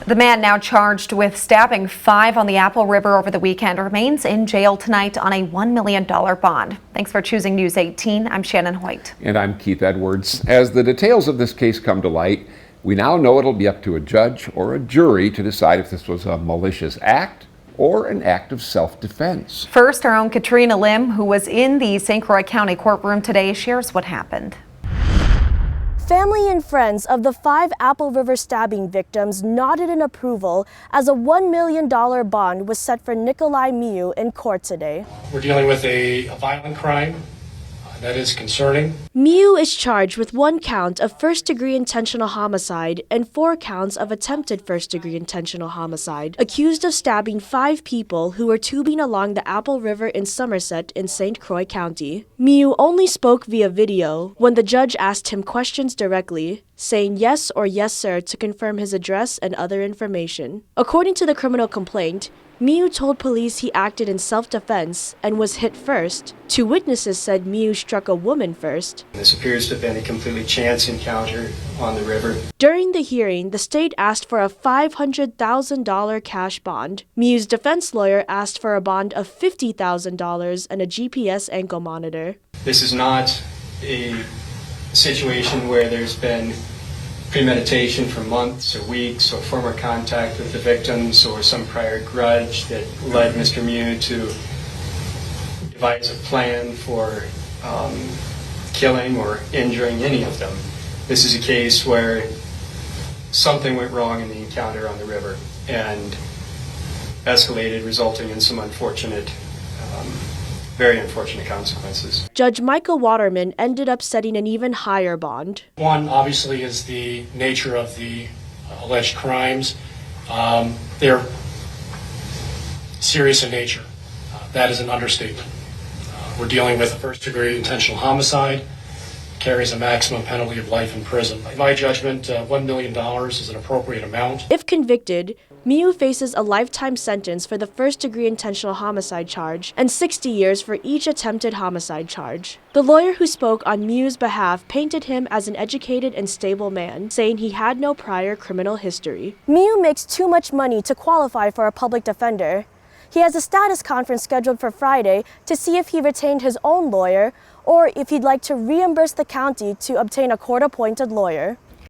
The man now charged with stabbing 5 on the Apple River over the weekend remains in jail tonight on a $1 million bond. Thanks for choosing News 18. I'm Shannon Hoyt. And I'm Keith Edwards. As the details of this case come to light, we now know it'll be up to a judge or a jury to decide if this was a malicious act or an act of self-defense. First, our own Katrina Lim, who was in the St. Croix County courtroom today, shares what happened. Family and friends of the 5 Apple River stabbing victims nodded in approval as a $1 million bond was set for Nikolai Miu in court today. We're dealing with a violent crime. That is concerning. Miu is charged with 1 count of first-degree intentional homicide and 4 counts of attempted first-degree intentional homicide, accused of stabbing 5 people who were tubing along the Apple River in Somerset in St. Croix County. Miu only spoke via video when the judge asked him questions directly, saying yes or yes sir to confirm his address and other information. According to the criminal complaint, Miu told police he acted in self-defense and was hit first. 2 witnesses said Miu struck a woman first. This appears to have been a completely chance encounter on the river. During the hearing, the state asked for a $500,000 cash bond. Miu's defense lawyer asked for a bond of $50,000 and a GPS ankle monitor. This is not a situation where there's been premeditation for months or weeks or former contact with the victims or some prior grudge that led Mr. Miu to devise a plan for killing or injuring any of them. This is a case where something went wrong in the encounter on the river and escalated, resulting in some unfortunate very unfortunate consequences. Judge Michael Waterman ended up setting an even higher bond. One, obviously, is the nature of the alleged crimes. They're serious in nature. That is an understatement. We're dealing with a first-degree intentional homicide, carries a maximum penalty of life in prison. In my judgment, $1 million is an appropriate amount. If convicted, Miu faces a lifetime sentence for the first-degree intentional homicide charge and 60 years for each attempted homicide charge. The lawyer who spoke on Miu's behalf painted him as an educated and stable man, saying he had no prior criminal history. Miu makes too much money to qualify for a public defender. He has a status conference scheduled for Friday to see if he retained his own lawyer or if he'd like to reimburse the county to obtain a court-appointed lawyer.